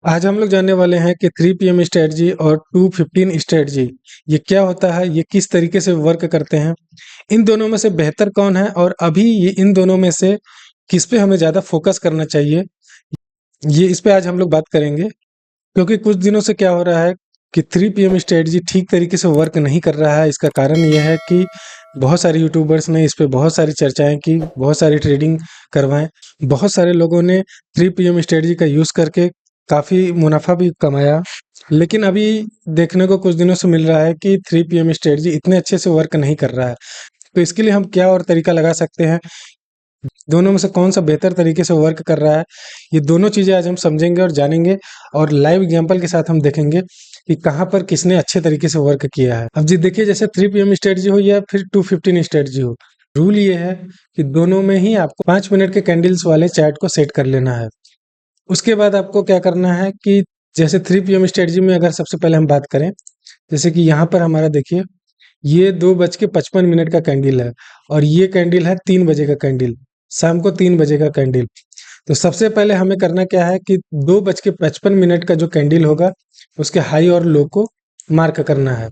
आज हम लोग जानने वाले हैं कि 3 PM स्ट्रेटजी और 215 स्ट्रेटजी ये क्या होता है, ये किस तरीके से वर्क करते हैं, इन दोनों में से बेहतर कौन है और अभी ये इन दोनों में से किस पे हमें ज़्यादा फोकस करना चाहिए, ये इस पे आज हम लोग बात करेंगे। क्योंकि कुछ दिनों से क्या हो रहा है कि 3 PM स्ट्रेटजी ठीक तरीके से वर्क नहीं कर रहा है। इसका कारण यह है कि बहुत सारे यूट्यूबर्स ने इस पे बहुत सारी चर्चाएं की, बहुत सारी ट्रेडिंग करवाएं, बहुत सारे लोगों ने 3 PM स्ट्रेटजी का यूज़ करके काफ़ी मुनाफा भी कमाया। लेकिन अभी देखने को कुछ दिनों से मिल रहा है कि 3 PM स्ट्रेटजी इतने अच्छे से वर्क नहीं कर रहा है। तो इसके लिए हम क्या और तरीका लगा सकते हैं, दोनों में से कौन सा बेहतर तरीके से वर्क कर रहा है, ये दोनों चीज़ें आज हम समझेंगे और जानेंगे। और लाइव एग्जांपल के साथ हम देखेंगे कि कहाँ पर किसने अच्छे तरीके से वर्क किया है। अब जी देखिए, जैसे 3 PM स्ट्रेटजी हो या फिर 215 स्ट्रेटजी हो, रूल ये है कि दोनों में ही आपको 5 मिनट के कैंडल्स वाले चार्ट को सेट कर लेना है। उसके बाद आपको क्या करना है कि जैसे 3 PM स्ट्रेटजी में अगर सबसे पहले हम बात करें, जैसे कि यहाँ पर हमारा देखिए, ये 2:55 का कैंडल है और ये कैंडल है 3 बजे का कैंडल, शाम को 3 बजे का कैंडल। तो सबसे पहले हमें करना क्या है कि 2:55 का जो कैंडल होगा उसके हाई और लो को मार्क करना है।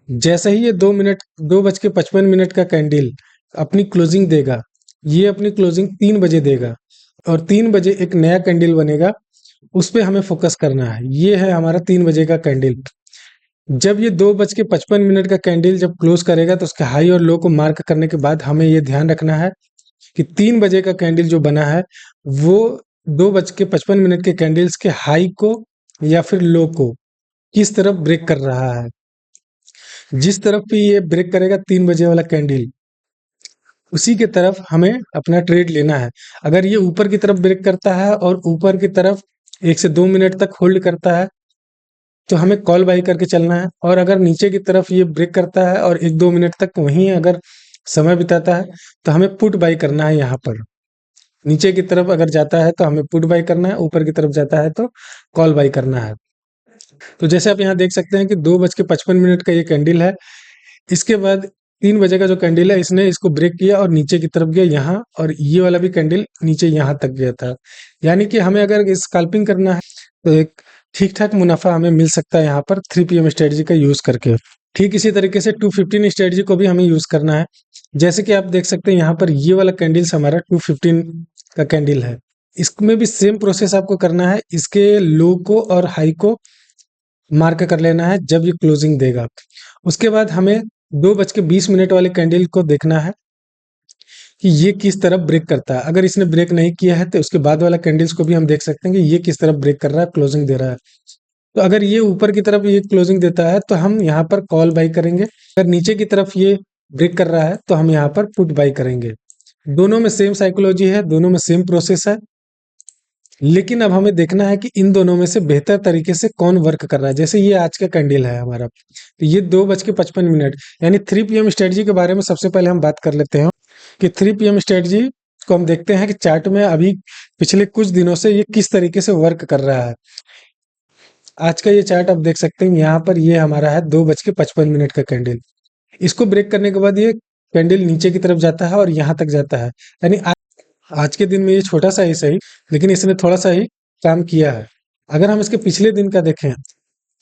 जैसे ही ये 2:55 का कैंडल अपनी क्लोजिंग देगा, ये अपनी क्लोजिंग 3 बजे देगा और 3 बजे एक नया कैंडल बनेगा, उस पे हमें फोकस करना है। ये है हमारा 3 बजे का कैंडल। जब ये 2:55 का कैंडल जब क्लोज करेगा तो उसके हाई और लो को मार्क करने के बाद हमें ये ध्यान रखना है कि 3 बजे का कैंडल जो बना है वो 2:55 के कैंडल्स के हाई को या फिर लो को किस तरफ ब्रेक कर रहा है। जिस तरफ भी ये ब्रेक करेगा 3 बजे वाला कैंडल, उसी के तरफ हमें अपना ट्रेड लेना है। अगर ये ऊपर की तरफ ब्रेक करता है और ऊपर की तरफ 1 से 2 मिनट तक होल्ड करता है तो हमें कॉल बाई करके चलना है। और अगर नीचे की तरफ ये ब्रेक करता है और 1-2 मिनट तक वहीं अगर समय बिताता है तो हमें पुट बाई करना है। यहाँ पर नीचे की तरफ अगर जाता है तो हमें पुट बाई करना है, ऊपर की तरफ जाता है तो कॉल बाई करना है। तो जैसे आप यहाँ देख सकते हैं कि 2:55 का ये कैंडल है। इसके बाद 3 बजे का जो कैंडल है, इसने इसको ब्रेक किया और नीचे की तरफ गया यहाँ, और ये वाला भी कैंडल नीचे यहाँ तक गया था। यानी कि हमें अगर स्कैल्पिंग करना है तो एक ठीक ठाक मुनाफा हमें मिल सकता है यहाँ पर 3 PM स्ट्रेटजी का यूज करके। ठीक इसी तरीके से 215 स्ट्रेटजी को भी हमें यूज करना है। जैसे कि आप देख सकते हैं यहाँ पर ये वाला कैंडल्स हमारा 215 का कैंडल है। इसमें भी सेम प्रोसेस आपको करना है। इसके लो को और हाई को मार्क कर लेना है जब ये क्लोजिंग देगा। उसके बाद हमें 2:20 वाले कैंडल को देखना है कि ये किस तरफ ब्रेक करता है। अगर इसने ब्रेक नहीं किया है तो उसके बाद वाला कैंडल्स को भी हम देख सकते हैं कि ये किस तरफ ब्रेक कर रहा है, क्लोजिंग दे रहा है। तो अगर ये ऊपर की तरफ ये क्लोजिंग देता है तो हम यहाँ पर कॉल बाई करेंगे। अगर नीचे की तरफ ये ब्रेक कर रहा है तो हम यहाँ पर पुट बाई करेंगे। दोनों में सेम साइकोलॉजी है, दोनों में सेम प्रोसेस है। लेकिन अब हमें देखना है कि इन दोनों में से बेहतर तरीके से कौन वर्क कर रहा है। जैसे ये आज का कैंडल है हमारा, तो ये 2:55 यानी 3 PM स्ट्रेटजी के बारे में सबसे पहले हम बात कर लेते हैं कि 3 PM स्ट्रेटजी को हम देखते हैं कि चार्ट में अभी पिछले कुछ दिनों से ये किस तरीके से वर्क कर रहा है। आज का ये चार्ट आप देख सकते हैं, यहाँ पर ये हमारा है 2:55 का कैंडल। इसको ब्रेक करने के बाद ये कैंडल नीचे की तरफ जाता है और यहाँ तक जाता है। यानी आज के दिन में ये छोटा सा ही सही, लेकिन इसने थोड़ा सा ही काम किया है। अगर हम इसके पिछले दिन का देखें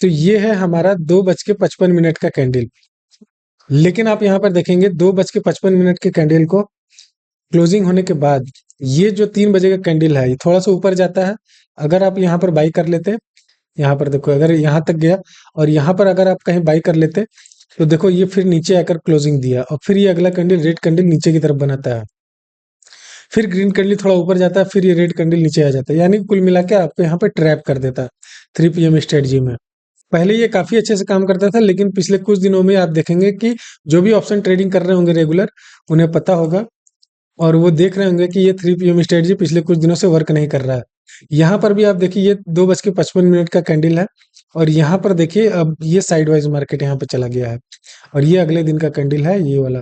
तो ये है हमारा 2:55 का कैंडल। लेकिन आप यहाँ पर देखेंगे 2:55 के कैंडल को क्लोजिंग होने के बाद ये जो 3 बजे का कैंडल है, ये थोड़ा सा ऊपर जाता है। अगर आप यहाँ पर बाई कर लेते, यहाँ पर देखो अगर यहाँ तक गया और यहाँ पर अगर आप कहीं बाई कर लेते तो देखो ये फिर नीचे आकर क्लोजिंग दिया और फिर ये अगला कैंडल रेड कैंडल नीचे की तरफ बनाता है। फिर ग्रीन कैंडल थोड़ा ऊपर जाता है, फिर ये रेड कैंडल नीचे आ जाता है। यानी कुल मिला के आपको यहाँ पे ट्रैप कर देता है 3 PM स्ट्रेटजी में। पहले ये काफी अच्छे से काम करता था, लेकिन पिछले कुछ दिनों में आप देखेंगे कि जो भी ऑप्शन ट्रेडिंग कर रहे होंगे रेगुलर, उन्हें पता होगा और वो देख रहे होंगे कि ये 3 PM स्ट्रेटजी पिछले कुछ दिनों से वर्क नहीं कर रहा है। यहाँ पर भी आप देखिए ये 2:55 का कैंडल है और यहाँ पर देखिए अब ये साइडवाइज मार्केट यहाँ पे चला गया है और ये अगले दिन का कैंडल है ये वाला।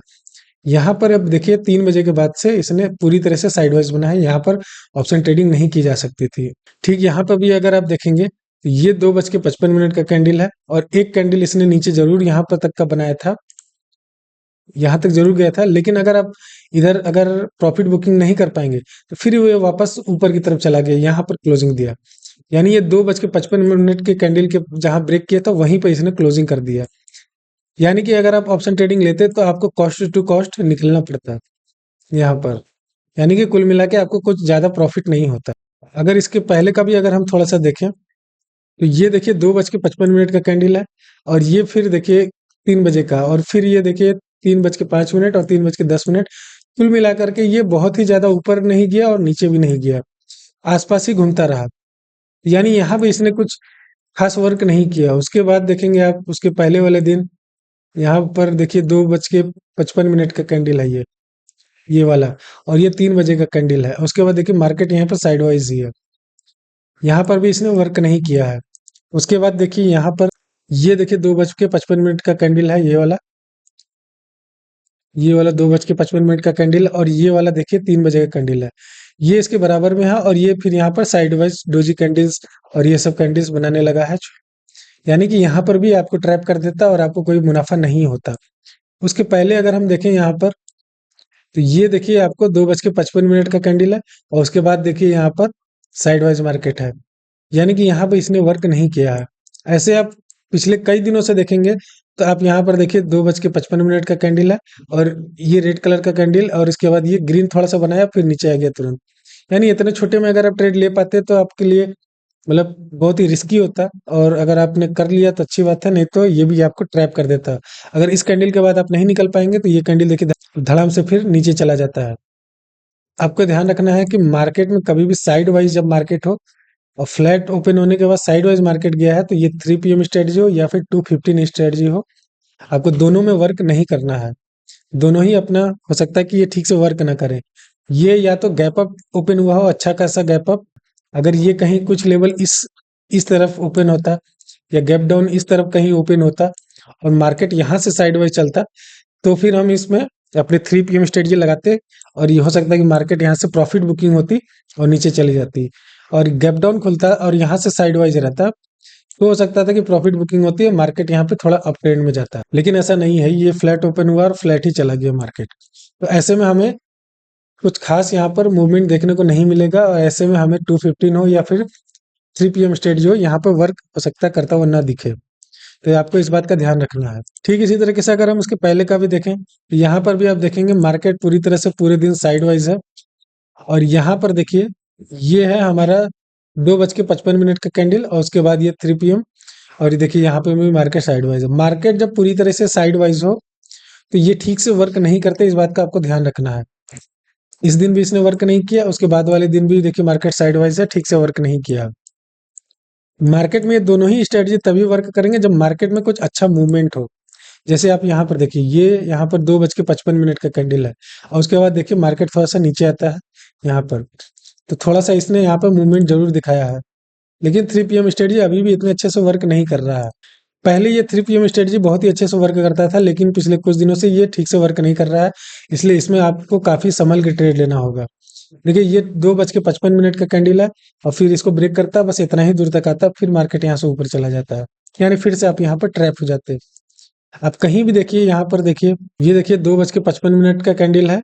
यहाँ पर अब देखिए 3 बजे के बाद से इसने पूरी तरह से साइडवाइज बना है। यहाँ पर ऑप्शन ट्रेडिंग नहीं की जा सकती थी। ठीक यहाँ पर भी अगर आप देखेंगे तो ये 2:55 का कैंडल है और एक कैंडल इसने नीचे जरूर यहाँ पर तक का बनाया था, यहाँ तक जरूर गया था। लेकिन अगर आप इधर अगर प्रॉफिट बुकिंग नहीं कर पाएंगे तो फिर वो वापस ऊपर की तरफ चला गया, यहाँ पर क्लोजिंग दिया। यानी ये 2:55 के कैंडल के जहां ब्रेक किया था वहीं पर इसने क्लोजिंग कर दिया। यानी कि अगर आप ऑप्शन ट्रेडिंग लेते तो आपको कॉस्ट टू कॉस्ट निकलना पड़ता यहाँ पर। यानी कि कुल मिला के आपको कुछ ज्यादा प्रॉफिट नहीं होता। अगर इसके पहले का भी अगर हम थोड़ा सा देखें तो ये देखिए 2:55 का कैंडल है, और ये फिर देखिए 3 बजे का, और फिर ये देखिए 3:05 और 3:10। कुल मिलाकर के ये बहुत ही ज्यादा ऊपर नहीं गया और नीचे भी नहीं गया, आसपास ही घूमता रहा। यानी यहाँ पे इसने कुछ खास वर्क नहीं किया। उसके बाद देखेंगे आप उसके पहले वाले दिन, यहाँ पर देखिए 2:55 का कैंडल है ये वाला, और ये 3 बजे का कैंडल है। उसके बाद देखिए मार्केट यहाँ पर साइडवाइज ही है, यहाँ पर भी इसने वर्क नहीं किया है। उसके बाद देखिए यहाँ पर ये देखिए 2:55 का कैंडल है ये वाला 2:55 का कैंडल, और ये वाला देखिए 3 बजे का कैंडल है। ये इसके बराबर में है, और ये फिर यहाँ पर साइडवाइज डोजी कैंडल्स और ये सब कैंडल्स बनाने लगा है। यानी कि यहाँ पर भी आपको ट्रैप कर देता और आपको कोई मुनाफा नहीं होता। उसके पहले अगर हम देखें यहाँ पर, तो ये देखिए आपको 2:55 का कैंडल है, और उसके बाद देखिए यहाँ पर साइडवाइज मार्केट है। यानी कि यहाँ पे इसने वर्क नहीं किया है। ऐसे आप पिछले कई दिनों से देखेंगे तो आप यहाँ पर देखिए 2:55 का कैंडल है, और ये रेड कलर का कैंडल, और इसके बाद ये ग्रीन थोड़ा सा बनाया फिर नीचे आ गया तुरंत। यानी इतने छोटे में अगर आप ट्रेड ले पाते तो आपके लिए मतलब बहुत ही रिस्की होता, और अगर आपने कर लिया तो अच्छी बात है, नहीं तो ये भी आपको ट्रैप कर देता। अगर इस कैंडल के बाद आप नहीं निकल पाएंगे तो ये कैंडल देखिए धड़ाम से फिर नीचे चला जाता है। आपको ध्यान रखना है कि मार्केट में कभी भी साइड वाइज जब मार्केट हो और फ्लैट ओपन होने के बाद साइडवाइज मार्केट गया है, तो ये 3 PM स्ट्रेटजी हो या फिर 2:15 स्ट्रेटजी हो, आपको दोनों में वर्क नहीं करना है। दोनों ही अपना हो सकता है कि ये ठीक से वर्क ना करे। ये या तो गैप अप ओपन हुआ हो, अच्छा खासा गैप अप, अगर ये कहीं कुछ लेवल इस तरफ ओपन होता, या गैप डाउन इस तरफ कहीं ओपन होता, और मार्केट यहाँ से साइडवाइज चलता, तो फिर हम इसमें अपने 3 PM स्ट्रेटजी लगाते, और ये हो सकता है कि मार्केट यहाँ से प्रॉफिट बुकिंग होती और नीचे चली जाती, और गैप डाउन खुलता और यहाँ से साइडवाइज रहता, तो हो सकता था कि प्रॉफिट बुकिंग होती है, मार्केट यहाँ पे थोड़ा अप ट्रेंड में जाता है। लेकिन ऐसा नहीं है, ये फ्लैट ओपन हुआ और फ्लैट ही चला गया मार्केट। तो ऐसे में हमें कुछ खास यहाँ पर मूवमेंट देखने को नहीं मिलेगा, और ऐसे में हमें 2:15 हो या फिर 3 PM स्ट्रेटजी हो, यहाँ पर वर्क हो सकता है करता हुआ ना दिखे। तो आपको इस बात का ध्यान रखना है। ठीक इसी तरीके से अगर हम उसके पहले का भी देखें, तो यहाँ पर भी आप देखेंगे मार्केट पूरी तरह से पूरे दिन साइडवाइज है, और यहाँ पर देखिए ये है हमारा 2:55 का कैंडल, और उसके बाद ये 3 PM, और ये देखिए यहाँ पे भी मार्केट साइडवाइज है। मार्केट जब पूरी तरह से साइडवाइज हो तो ये ठीक से वर्क नहीं करते, इस बात का आपको ध्यान रखना है। इस दिन भी इसने वर्क नहीं किया, उसके बाद वाले दिन भी देखिए मार्केट साइडवाइज है, ठीक से वर्क नहीं किया। मार्केट में ये दोनों ही स्ट्रेटजी तभी वर्क करेंगे जब मार्केट में कुछ अच्छा मूवमेंट हो। जैसे आप यहाँ पर देखिए, ये यहाँ पर 2:55 का कैंडल है, और उसके बाद देखिए मार्केट थोड़ा सा नीचे आता है यहाँ पर, तो थोड़ा सा इसने यहाँ पर मूवमेंट जरूर दिखाया है। लेकिन 3 PM स्ट्रेटजी अभी भी इतने अच्छे से वर्क नहीं कर रहा है। पहले ये 3 PM स्ट्रेटजी बहुत ही अच्छे से वर्क करता था, लेकिन पिछले कुछ दिनों से ये ठीक से वर्क नहीं कर रहा है, इसलिए इसमें आपको काफी संभल के ट्रेड लेना होगा। देखिए ये 2:55 का कैंडल है, और फिर इसको ब्रेक करता है, बस इतना ही दूर तक आता है, फिर मार्केट यहाँ से ऊपर चला जाता है, यानी फिर से आप यहाँ पर ट्रैप हो जाते हैं। आप कहीं भी देखिए, यहाँ पर देखिए, ये देखिए 2:55 का कैंडल है,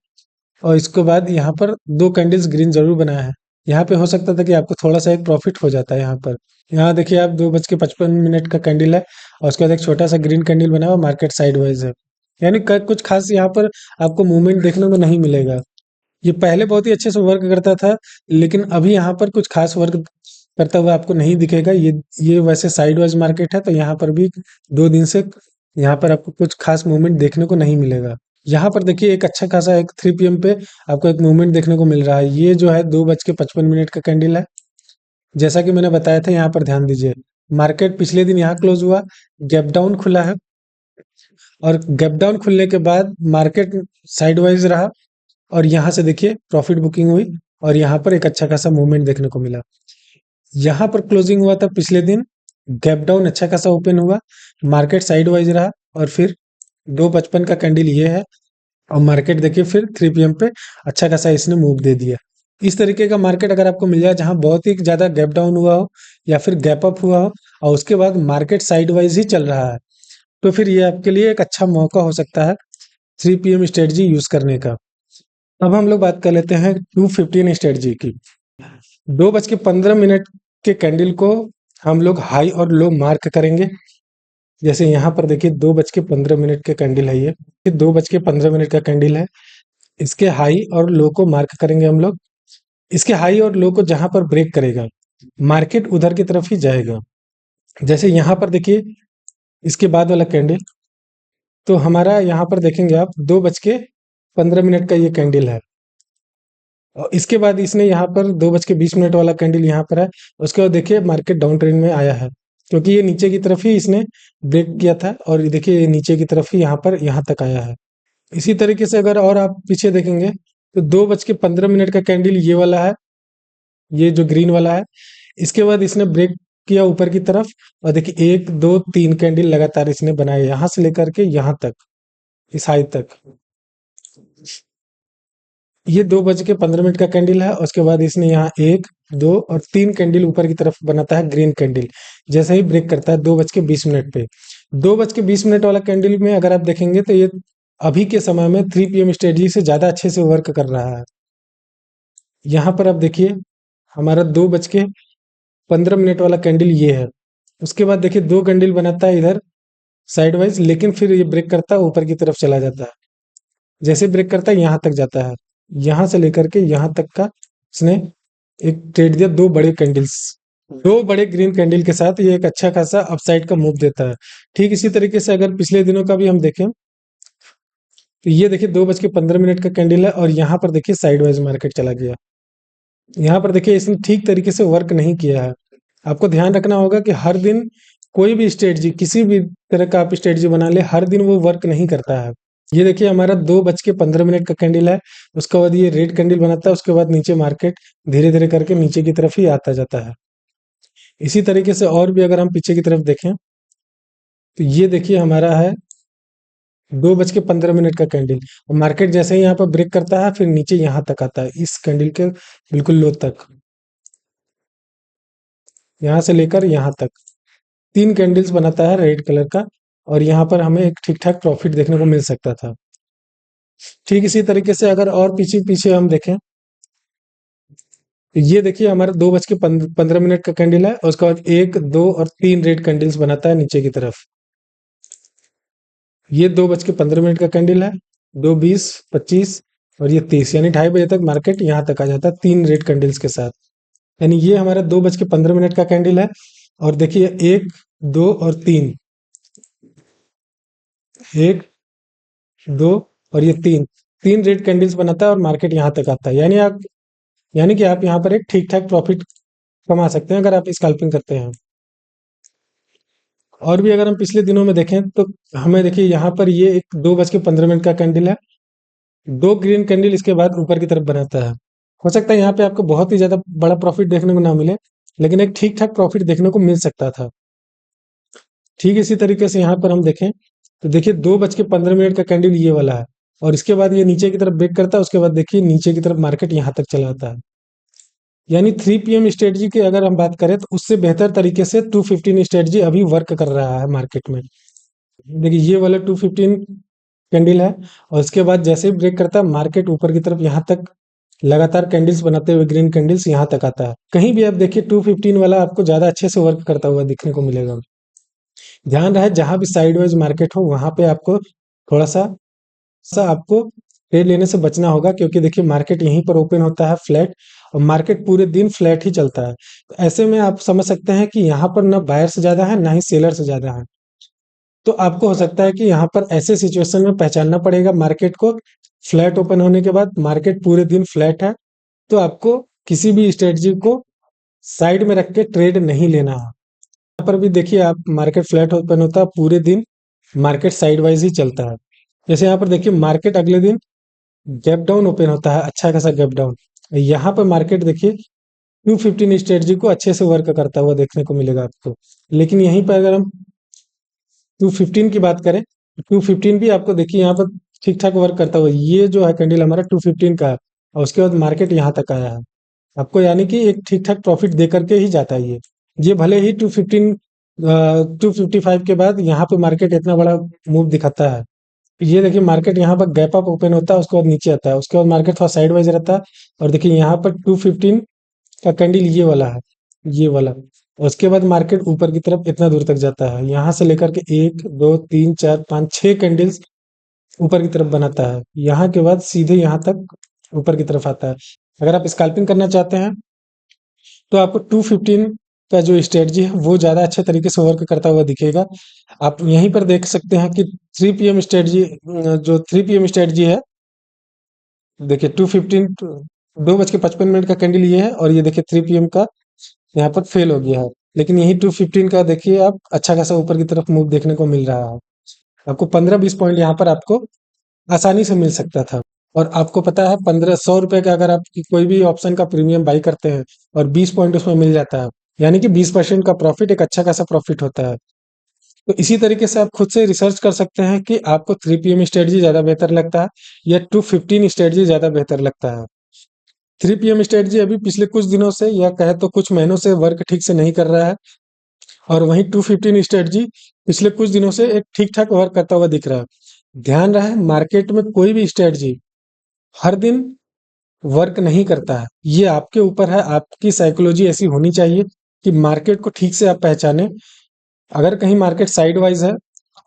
और इसके बाद यहाँ पर 2 कैंडल्स ग्रीन जरूर बनाया है। यहाँ पे हो सकता था कि आपको थोड़ा सा एक प्रॉफिट हो जाता है यहाँ पर। यहाँ देखिए आप 2:55 का कैंडल है, और उसके बाद एक छोटा सा ग्रीन कैंडल बना हुआ, मार्केट साइडवाइज है। यानी कुछ खास यहाँ पर आपको मूवमेंट देखने को नहीं मिलेगा। ये पहले बहुत ही अच्छे से वर्क करता था, लेकिन अभी यहाँ पर कुछ खास वर्क करता हुआ आपको नहीं दिखेगा। ये वैसे साइडवाइज मार्केट है, तो यहाँ पर भी 2 दिन से यहाँ पर आपको कुछ खास मूवमेंट देखने को नहीं मिलेगा। यहाँ पर देखिए एक अच्छा खासा एक 3 PM पे आपको एक मूवमेंट देखने को मिल रहा है। ये जो है 2:55 का कैंडल है। जैसा कि मैंने बताया था, यहाँ पर ध्यान दीजिए, मार्केट पिछले दिन यहाँ क्लोज हुआ, गैप डाउन खुला है, और गैप डाउन खुलने के बाद मार्केट साइडवाइज रहा, और यहाँ से देखिए प्रॉफिट बुकिंग हुई, और यहाँ पर एक अच्छा खासा मूवमेंट देखने को मिला। यहाँ पर क्लोजिंग हुआ था पिछले दिन, गैप डाउन अच्छा खासा ओपन हुआ, मार्केट साइडवाइज रहा, और फिर 2:55 का कैंडल ये है, और मार्केट देखिए फिर 3 PM पे अच्छा खासा इसने मूव दे दिया। इस तरीके का मार्केट अगर आपको मिल जाए जहां बहुत ही ज्यादा गैप डाउन हुआ हो या फिर गैप अप हुआ हो, और उसके बाद मार्केट साइडवाइज ही चल रहा है, तो फिर ये आपके लिए एक अच्छा मौका हो सकता है 3 PM स्ट्रेटजी यूज करने का। अब हम लोग बात कर लेते हैं 2:15 स्ट्रेटजी की। 2:15 के कैंडल को हम लोग हाई और लो मार्क करेंगे। जैसे यहाँ पर देखिए 2:15 का कैंडल है, ये 2:15 का कैंडल है। इसके हाई और लो को मार्क करेंगे हम लोग। इसके हाई और लो को जहां पर ब्रेक करेगा मार्केट उधर की तरफ ही जाएगा। जैसे यहाँ पर देखिए इसके बाद वाला कैंडल, तो हमारा यहाँ पर देखेंगे आप 2:15 का ये कैंडल है, और इसके बाद इसने यहाँ पर 2:20 वाला कैंडल यहाँ पर है। उसके बाद देखिए मार्केट डाउन ट्रेंड में आया है, क्योंकि ये नीचे की तरफ ही इसने ब्रेक किया था, और ये देखिए ये नीचे की तरफ ही यहाँ पर यहाँ तक आया है। इसी तरीके से अगर और आप पीछे देखेंगे तो 2:15 का कैंडल ये वाला है, ये जो ग्रीन वाला है। इसके बाद इसने ब्रेक किया ऊपर की तरफ, और देखिए 1 2 3 कैंडल लगातार इसने बनाए यहाँ से लेकर के यहाँ तक, इस हाई तक। ये 2:15 का कैंडल है। उसके बाद इसने यहाँ 1 2 और 3 कैंडल ऊपर की तरफ बनाता है ग्रीन कैंडल, जैसे ही ब्रेक करता है 2:20 पे। 2:20 वाला कैंडल में अगर आप देखेंगे तो ये अभी के समय में 3 PM स्ट्रेटजी से ज्यादा अच्छे से वर्क कर रहा है। यहाँ पर आप देखिए हमारा 2:15 वाला कैंडल ये है। उसके बाद देखिए 2 कैंडल बनाता है इधर साइडवाइज, लेकिन फिर ये ब्रेक करता है ऊपर की तरफ चला जाता है। जैसे ब्रेक करता है यहाँ तक जाता है, यहाँ से लेकर के यहाँ तक का इसने एक ट्रेड दिया, 2 बड़े कैंडल्स, 2 बड़े ग्रीन कैंडल के साथ ये एक अच्छा खासा अपसाइड का मूव देता है। ठीक इसी तरीके से अगर पिछले दिनों का भी हम देखें तो ये देखिए 2:15 का कैंडल है, और यहाँ पर देखिए साइडवाइज मार्केट चला गया। यहाँ पर देखिए इसने ठीक तरीके से वर्क नहीं किया है। आपको ध्यान रखना होगा कि हर दिन कोई भी स्ट्रेटजी, किसी भी तरह का आप स्ट्रेटजी बना ले, हर दिन वो वर्क नहीं करता है। ये देखिए हमारा 2:15 का कैंडल है। उसके बाद ये रेड कैंडल बनाता है, उसके बाद नीचे मार्केट धीरे धीरे करके नीचे की तरफ ही आता जाता है। इसी तरीके से और भी अगर हम पीछे की तरफ देखें तो ये देखिए हमारा है 2:15 का कैंडल, और मार्केट जैसे ही यहाँ पर ब्रेक करता है फिर नीचे यहाँ तक आता है, इस कैंडल के बिल्कुल लो तक, यहाँ से लेकर यहाँ तक 3 कैंडल्स बनाता है रेड कलर का, और यहाँ पर हमें एक ठीक ठाक प्रॉफिट देखने को मिल सकता था। ठीक इसी तरीके से अगर और पीछे पीछे हम देखें तो ये देखिए हमारा 2:15 का कैंडल है, और उसके बाद 1 2 और 3 रेड कैंडल्स बनाता है नीचे की तरफ। ये 2:15 का कैंडल है, 2 20 25 और ये 30, यानी 2:30 बजे तक मार्केट यहाँ तक आ जाता है 3 रेड कैंडल्स के साथ। यानी ये हमारा 2:15 का कैंडल है, और देखिए 1 2 और 3, 1 2 और ये 3 रेड कैंडल्स बनाता है और मार्केट यहाँ तक आता है। यानी कि आप यहाँ पर एक ठीक ठाक प्रॉफिट कमा सकते हैं अगर आप स्कैल्पिंग करते हैं। और भी अगर हम पिछले दिनों में देखें तो हमें देखिए यहाँ पर ये एक 2:15 का कैंडल है, 2 ग्रीन कैंडल इसके बाद ऊपर की तरफ बनाता है। हो सकता है यहाँ पे आपको बहुत ही ज्यादा बड़ा प्रॉफिट देखने को ना मिले, लेकिन एक ठीक ठाक प्रॉफिट देखने को मिल सकता था। ठीक इसी तरीके से यहाँ पर हम देखें तो देखिए 2:15 का कैंडल ये वाला है, और इसके बाद ये नीचे की तरफ ब्रेक करता है, उसके बाद देखिए नीचे की तरफ मार्केट यहाँ तक चला आता है। यानी 3 PM स्ट्रेटजी की अगर हम बात करें तो उससे बेहतर तरीके से 215 स्ट्रेटजी अभी वर्क कर रहा है मार्केट में। देखिए ये वाला 215 कैंडल है, और इसके बाद जैसे ही ब्रेक करता है मार्केट ऊपर की तरफ यहाँ तक लगातार कैंडल्स बनाते हुए ग्रीन कैंडल्स यहाँ तक आता है। कहीं भी आप देखिए 215 वाला आपको ज्यादा अच्छे से वर्क करता हुआ दिखने को मिलेगा। ध्यान रहे जहां भी साइडवाइज मार्केट हो वहां पे आपको थोड़ा सा आपको ट्रेड लेने से बचना होगा, क्योंकि देखिए मार्केट यहीं पर ओपन होता है फ्लैट, और मार्केट पूरे दिन फ्लैट ही चलता है। तो ऐसे में आप समझ सकते हैं कि यहाँ पर ना बायर से ज्यादा है ना ही सेलर से ज्यादा है। तो आपको हो सकता है कि यहाँ पर ऐसे सिचुएशन में पहचानना पड़ेगा मार्केट को, फ्लैट ओपन होने के बाद मार्केट पूरे दिन फ्लैट है, तो आपको किसी भी स्ट्रेटजी को साइड में रख के ट्रेड नहीं लेना है। यहाँ पर भी देखिए आप मार्केट फ्लैट ओपन होता है, पूरे दिन मार्केट साइडवाइज ही चलता है। जैसे यहाँ पर देखिए मार्केट अगले दिन गैप डाउन ओपन होता है, अच्छा खासा गैप डाउन। यहाँ पर मार्केट देखिए 215 स्ट्रेटजी को अच्छे से वर्क करता हुआ देखने को मिलेगा आपको। लेकिन यहीं पर अगर हम 215 की बात करें तो 215 भी आपको देखिए यहाँ पर ठीक ठाक वर्क करता हुआ, ये जो है कैंडल हमारा 215 का है, और उसके बाद मार्केट यहाँ तक आया है आपको, यानी कि एक ठीक ठाक प्रॉफिट दे करके ही जाता है ये भले ही 255 के बाद यहाँ पे मार्केट इतना बड़ा मूव दिखाता है। ये देखिए मार्केट यहाँ पर गैप अप ओपन होता है, उसके बाद नीचे आता है, उसके बाद मार्केट थोड़ा साइड वाइज रहता है, और देखिए यहाँ पर 215 का कैंडल ये वाला है, ये वाला। उसके बाद मार्केट ऊपर की तरफ इतना दूर तक जाता है, यहाँ से लेकर के 1 2 3 4 5 6 कैंडल्स ऊपर की तरफ बनाता है, यहाँ के बाद सीधे यहाँ तक ऊपर की तरफ आता है। अगर आप स्कैल्पिंग करना चाहते हैं तो आपको 215 का जो स्ट्रेटजी है वो ज़्यादा अच्छे तरीके से वर्क करता हुआ दिखेगा। आप यहीं पर देख सकते हैं कि 3 पीएम स्ट्रेटजी, जो 3 पीएम स्ट्रेटजी है, देखिए 215 2:55 का कैंडल ये है, और ये देखिए 3 पीएम का यहाँ पर फेल हो गया है। लेकिन यही 215 का देखिए आप अच्छा खासा ऊपर की तरफ मूव देखने को मिल रहा है। आपको 15-20 पॉइंट यहाँ पर आपको आसानी से मिल सकता था। और आपको पता है 1500 रुपए का अगर आप कोई भी ऑप्शन का प्रीमियम बाई करते हैं और 20 पॉइंट उसमें मिल जाता है, यानी कि 20% का प्रॉफिट एक अच्छा खासा प्रॉफिट होता है। तो इसी तरीके से आप खुद से रिसर्च कर सकते हैं कि आपको 3 पीएम स्ट्रेटजी ज़्यादा बेहतर लगता है या 215 स्ट्रेटजी ज़्यादा बेहतर लगता है। 3 पीएम स्ट्रेटजी अभी पिछले कुछ दिनों से या कहे तो कुछ महीनों से वर्क ठीक से नहीं कर रहा है, और वहीं 215 स्ट्रेटजी पिछले कुछ दिनों से एक ठीक ठाक वर्क करता हुआ दिख रहा है। ध्यान रहे, मार्केट में कोई भी स्ट्रेटजी हर दिन वर्क नहीं करता है, ये आपके ऊपर है। आपकी साइकोलॉजी ऐसी होनी चाहिए कि मार्केट को ठीक से आप पहचाने। अगर कहीं मार्केट साइड वाइज है,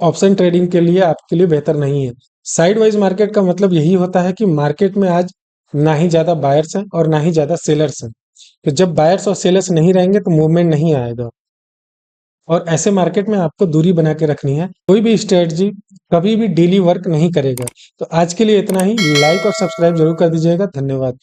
ऑप्शन ट्रेडिंग के लिए आपके लिए बेहतर नहीं है। साइड वाइज मार्केट का मतलब यही होता है कि मार्केट में आज ना ही ज्यादा बायर्स हैं और ना ही ज्यादा सेलर्स हैं। तो जब बायर्स और सेलर्स नहीं रहेंगे तो मूवमेंट नहीं आएगा, और ऐसे मार्केट में आपको दूरी बना के रखनी है। कोई भी स्ट्रेटजी कभी भी डेली वर्क नहीं करेगा। तो आज के लिए इतना ही। लाइक और सब्सक्राइब जरूर कर दीजिएगा। धन्यवाद।